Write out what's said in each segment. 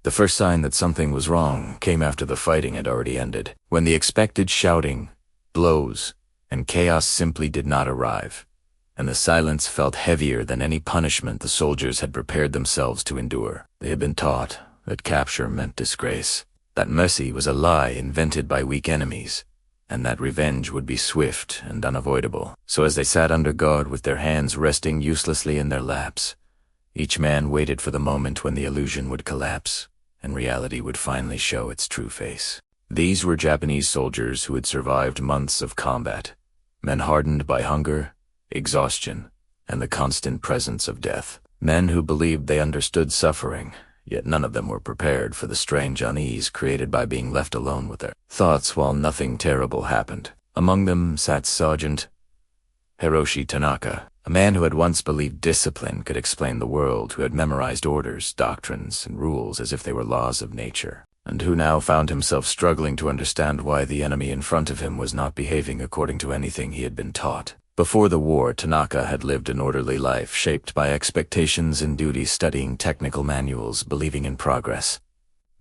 The first sign that something was wrong came after the fighting had already ended, when the expected shouting, blows, and chaos simply did not arrive, and the silence felt heavier than any punishment the soldiers had prepared themselves to endure. They had been taught that capture meant disgrace, that mercy was a lie invented by weak enemies, and that revenge would be swift and unavoidable. So as they sat under guard with their hands resting uselessly in their laps, each man waited for the moment when the illusion would collapse, and reality would finally show its true face. These were Japanese soldiers who had survived months of combat, men hardened by hunger, exhaustion, and the constant presence of death. Men who believed they understood suffering, yet none of them were prepared for the strange unease created by being left alone with their thoughts while nothing terrible happened. Among them sat Sergeant Hiroshi Tanaka, a man who had once believed discipline could explain the world, who had memorized orders, doctrines, and rules as if they were laws of nature, and who now found himself struggling to understand why the enemy in front of him was not behaving according to anything he had been taught. Before the war, Tanaka had lived an orderly life shaped by expectations and duties, studying technical manuals, believing in progress,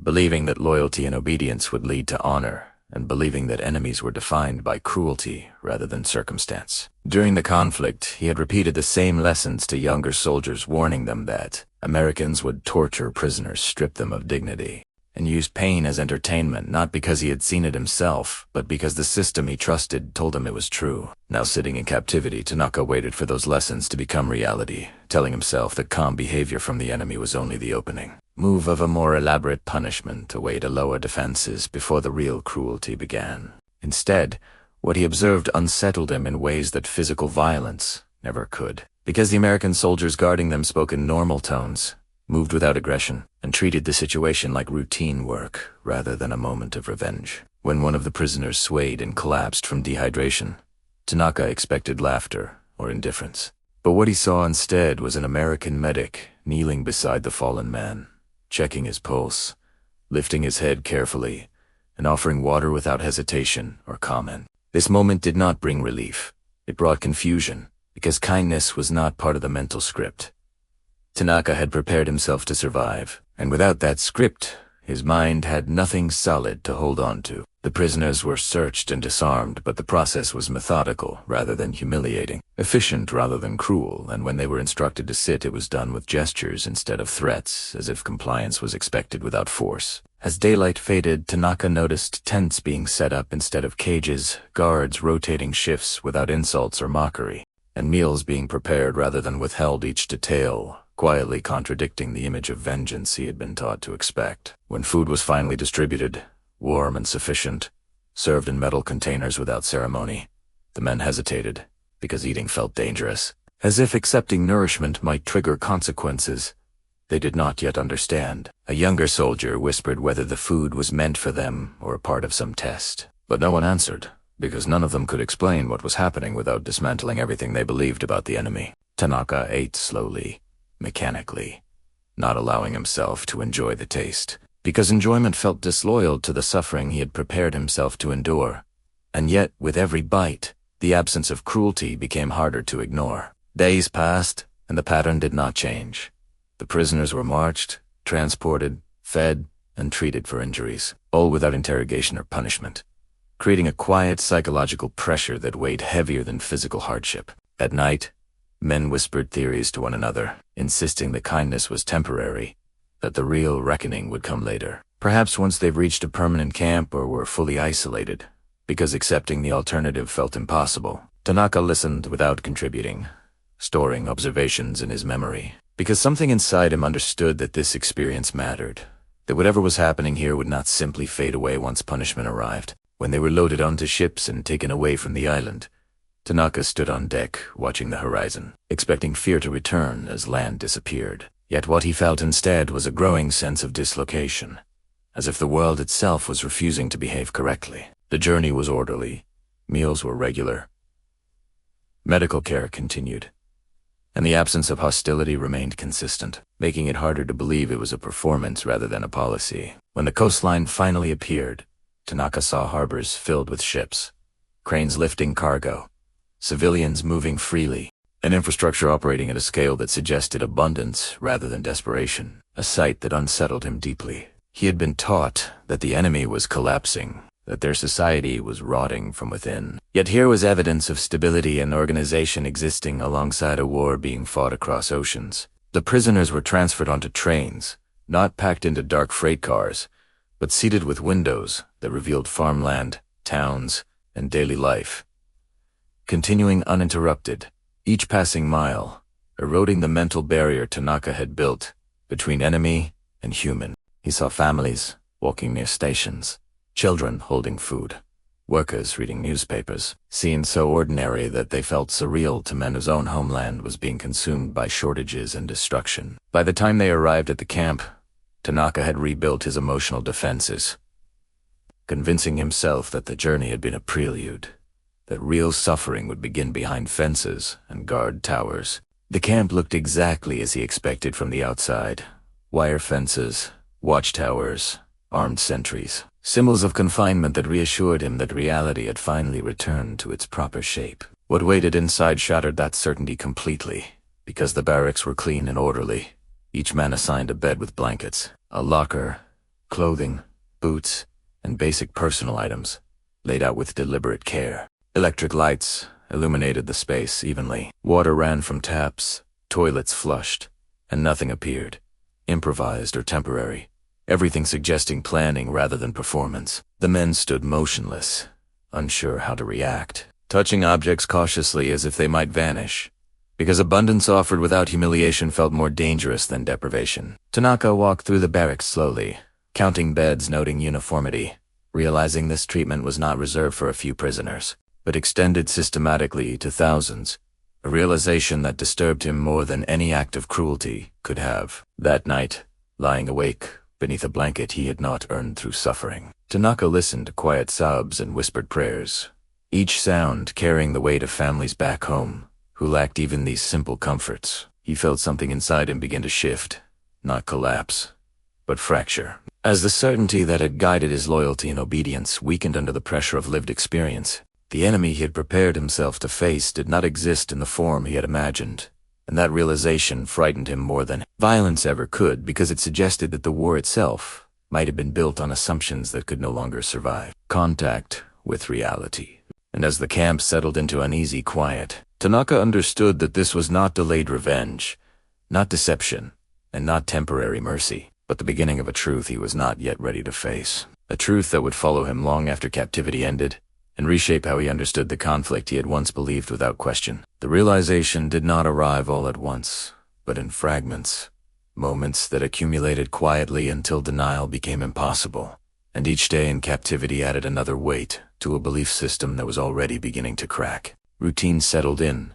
believing that loyalty and obedience would lead to honor, and believing that enemies were defined by cruelty rather than circumstance. During the conflict, he had repeated the same lessons to younger soldiers, warning them that Americans would torture prisoners, strip them of dignity, and use pain as entertainment, not because he had seen it himself, but because the system he trusted told him it was true. Now sitting in captivity, Tanaka waited for those lessons to become reality, telling himself that calm behavior from the enemy was only the opening move of a more elaborate punishment, a way to lower defenses before the real cruelty began. Instead, what he observed unsettled him in ways that physical violence never could, because the American soldiers guarding them spoke in normal tones, moved without aggression, and treated the situation like routine work rather than a moment of revenge. When one of the prisoners swayed and collapsed from dehydration, Tanaka expected laughter or indifference. But what he saw instead was an American medic kneeling beside the fallen man, checking his pulse, lifting his head carefully, and offering water without hesitation or comment. This moment did not bring relief. It brought confusion, because kindness was not part of the mental script. Tanaka had prepared himself to survive, and without that script, his mind had nothing solid to hold on to. The prisoners were searched and disarmed, but the process was methodical rather than humiliating, efficient rather than cruel, and when they were instructed to sit, it was done with gestures instead of threats, as if compliance was expected without force. As daylight faded, Tanaka noticed tents being set up instead of cages, guards rotating shifts without insults or mockery, and meals being prepared rather than withheld, each detail quietly contradicting the image of vengeance he had been taught to expect. When food was finally distributed, warm and sufficient, served in metal containers without ceremony, the men hesitated, because eating felt dangerous, as if accepting nourishment might trigger consequences they did not yet understand. A younger soldier whispered whether the food was meant for them or a part of some test, but no one answered, because none of them could explain what was happening without dismantling everything they believed about the enemy. Tanaka ate slowly, mechanically, not allowing himself to enjoy the taste, because enjoyment felt disloyal to the suffering he had prepared himself to endure. And yet, with every bite, the absence of cruelty became harder to ignore. Days passed, and the pattern did not change. The prisoners were marched, transported, fed, and treated for injuries, all without interrogation or punishment, creating a quiet psychological pressure that weighed heavier than physical hardship. At night, men whispered theories to one another, insisting that kindness was temporary, that the real reckoning would come later, perhaps once they've reached a permanent camp or were fully isolated, because accepting the alternative felt impossible. Tanaka listened without contributing, storing observations in his memory, because something inside him understood that this experience mattered, that whatever was happening here would not simply fade away once punishment arrived. When they were loaded onto ships and taken away from the island, Tanaka stood on deck, watching the horizon, expecting fear to return as land disappeared. Yet what he felt instead was a growing sense of dislocation, as if the world itself was refusing to behave correctly. The journey was orderly, meals were regular, medical care continued, and the absence of hostility remained consistent, making it harder to believe it was a performance rather than a policy. When the coastline finally appeared, Tanaka saw harbors filled with ships, cranes lifting cargo, civilians moving freely, and infrastructure operating at a scale that suggested abundance rather than desperation, a sight that unsettled him deeply. He had been taught that the enemy was collapsing, that their society was rotting from within. Yet here was evidence of stability and organization existing alongside a war being fought across oceans. The prisoners were transferred onto trains, not packed into dark freight cars, but seated with windows that revealed farmland, towns, and daily life. Continuing uninterrupted, each passing mile, eroding the mental barrier Tanaka had built between enemy and human. He saw families walking near stations, children holding food, workers reading newspapers, scenes so ordinary that they felt surreal to men whose own homeland was being consumed by shortages and destruction. By the time they arrived at the camp, Tanaka had rebuilt his emotional defenses, convincing himself that the journey had been a prelude, that real suffering would begin behind fences and guard towers. The camp looked exactly as he expected from the outside. Wire fences, watchtowers, armed sentries, symbols of confinement that reassured him that reality had finally returned to its proper shape. What waited inside shattered that certainty completely, because the barracks were clean and orderly, each man assigned a bed with blankets, a locker, clothing, boots, and basic personal items, laid out with deliberate care. Electric lights illuminated the space evenly. Water ran from taps, toilets flushed, and nothing appeared, improvised or temporary, everything suggesting planning rather than performance. The men stood motionless, unsure how to react, touching objects cautiously as if they might vanish, because abundance offered without humiliation felt more dangerous than deprivation. Tanaka walked through the barracks slowly, counting beds, noting uniformity, realizing this treatment was not reserved for a few prisoners, but extended systematically to thousands, a realization that disturbed him more than any act of cruelty could have. That night, lying awake beneath a blanket he had not earned through suffering, Tanaka listened to quiet sobs and whispered prayers, each sound carrying the weight of families back home who lacked even these simple comforts. He felt something inside him begin to shift, not collapse, but fracture. As the certainty that had guided his loyalty and obedience weakened under the pressure of lived experience, the enemy he had prepared himself to face did not exist in the form he had imagined, and that realization frightened him more than violence ever could, because it suggested that the war itself might have been built on assumptions that could no longer survive contact with reality. And as the camp settled into uneasy quiet, Tanaka understood that this was not delayed revenge, not deception, and not temporary mercy, but the beginning of a truth he was not yet ready to face, a truth that would follow him long after captivity ended, and reshape how he understood the conflict he had once believed without question. The realization did not arrive all at once, but in fragments, moments that accumulated quietly until denial became impossible, and each day in captivity added another weight to a belief system that was already beginning to crack. Routine settled in,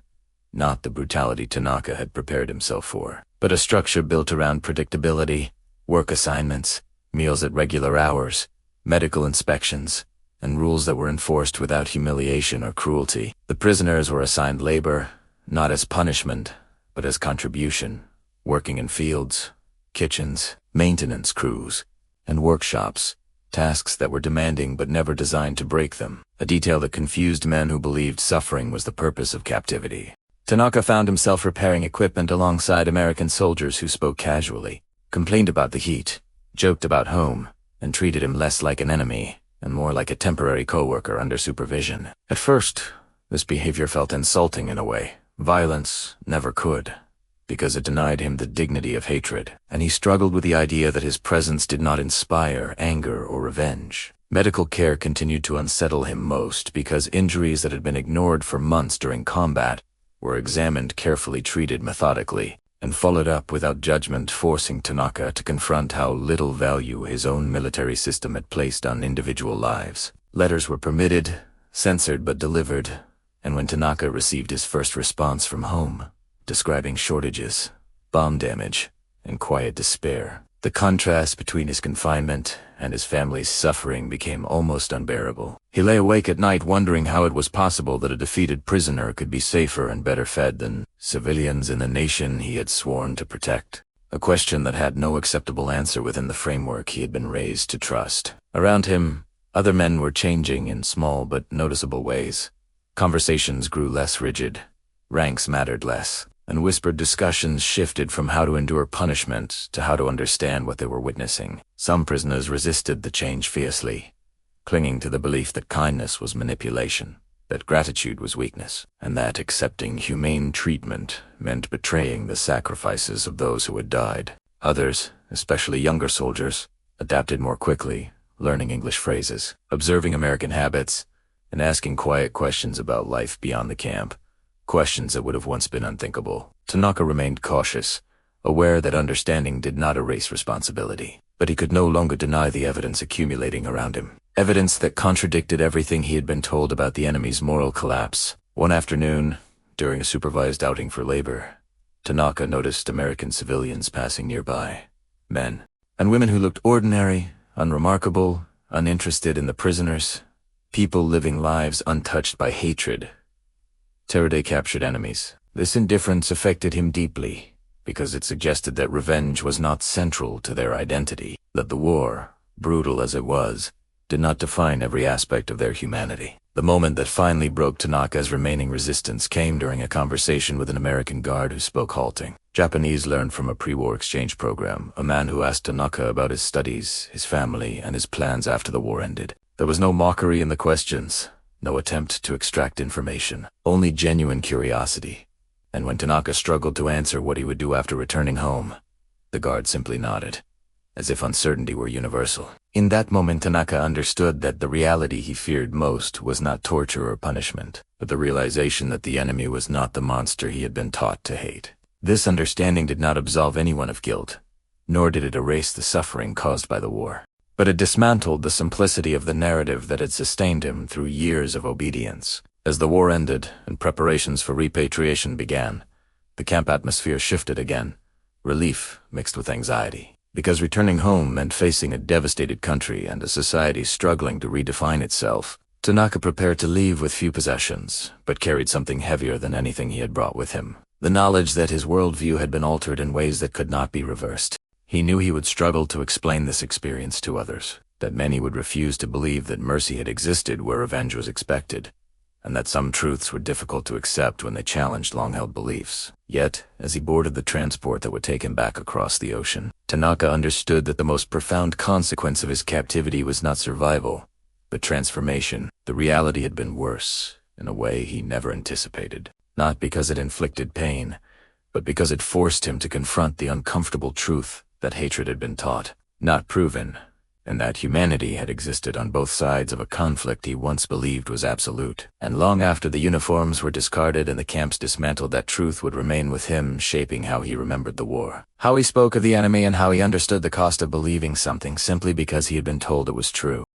not the brutality Tanaka had prepared himself for, but a structure built around predictability, work assignments, meals at regular hours, medical inspections, and rules that were enforced without humiliation or cruelty. The prisoners were assigned labor, not as punishment, but as contribution, working in fields, kitchens, maintenance crews, and workshops, tasks that were demanding but never designed to break them, a detail that confused men who believed suffering was the purpose of captivity. Tanaka found himself repairing equipment alongside American soldiers who spoke casually, complained about the heat, joked about home, and treated him less like an enemy and more like a temporary coworker under supervision. At first, this behavior felt insulting in a way. Violence never could, because it denied him the dignity of hatred, and he struggled with the idea that his presence did not inspire anger or revenge. Medical care continued to unsettle him most because injuries that had been ignored for months during combat were examined carefully, treated methodically, and followed up without judgment, forcing Tanaka to confront how little value his own military system had placed on individual lives. Letters were permitted, censored but delivered, and when Tanaka received his first response from home, describing shortages, bomb damage, and quiet despair, the contrast between his confinement and his family's suffering became almost unbearable. He lay awake at night wondering how it was possible that a defeated prisoner could be safer and better fed than civilians in the nation he had sworn to protect, a question that had no acceptable answer within the framework he had been raised to trust. Around him, other men were changing in small but noticeable ways. Conversations grew less rigid. Ranks mattered less. and whispered discussions shifted from how to endure punishment to how to understand what they were witnessing. Some prisoners resisted the change fiercely, clinging to the belief that kindness was manipulation, that gratitude was weakness, and that accepting humane treatment meant betraying the sacrifices of those who had died. Others, especially younger soldiers, adapted more quickly, learning English phrases, observing American habits, and asking quiet questions about life beyond the camp, questions that would have once been unthinkable. Tanaka remained cautious, aware that understanding did not erase responsibility, but he could no longer deny the evidence accumulating around him. Evidence that contradicted everything he had been told about the enemy's moral collapse. One afternoon, during a supervised outing for labor, Tanaka noticed American civilians passing nearby. Men and women who looked ordinary, unremarkable, uninterested in the prisoners. People living lives untouched by hatred. Terror-captured enemies. This indifference affected him deeply, because it suggested that revenge was not central to their identity, that the war, brutal as it was, did not define every aspect of their humanity. The moment that finally broke Tanaka's remaining resistance came during a conversation with an American guard who spoke halting. Japanese learned from a pre-war exchange program, a man who asked Tanaka about his studies, his family, and his plans after the war ended. There was no mockery in the questions, no attempt to extract information, only genuine curiosity. And when Tanaka struggled to answer what he would do after returning home, the guard simply nodded, as if uncertainty were universal. In that moment, Tanaka understood that the reality he feared most was not torture or punishment, but the realization that the enemy was not the monster he had been taught to hate. This understanding did not absolve anyone of guilt, nor did it erase the suffering caused by the war. But it dismantled the simplicity of the narrative that had sustained him through years of obedience. As the war ended and preparations for repatriation began, the camp atmosphere shifted again, relief mixed with anxiety. Because returning home meant facing a devastated country and a society struggling to redefine itself, Tanaka prepared to leave with few possessions, but carried something heavier than anything he had brought with him. The knowledge that his worldview had been altered in ways that could not be reversed. He knew he would struggle to explain this experience to others, that many would refuse to believe that mercy had existed where revenge was expected, and that some truths were difficult to accept when they challenged long-held beliefs. Yet, as he boarded the transport that would take him back across the ocean, Tanaka understood that the most profound consequence of his captivity was not survival, but transformation. The reality had been worse, in a way he never anticipated, not because it inflicted pain, but because it forced him to confront the uncomfortable truth that hatred had been taught, not proven, and that humanity had existed on both sides of a conflict he once believed was absolute. And long after the uniforms were discarded and the camps dismantled, that truth would remain with him, shaping how he remembered the war, how he spoke of the enemy, and how he understood the cost of believing something simply because he had been told it was true.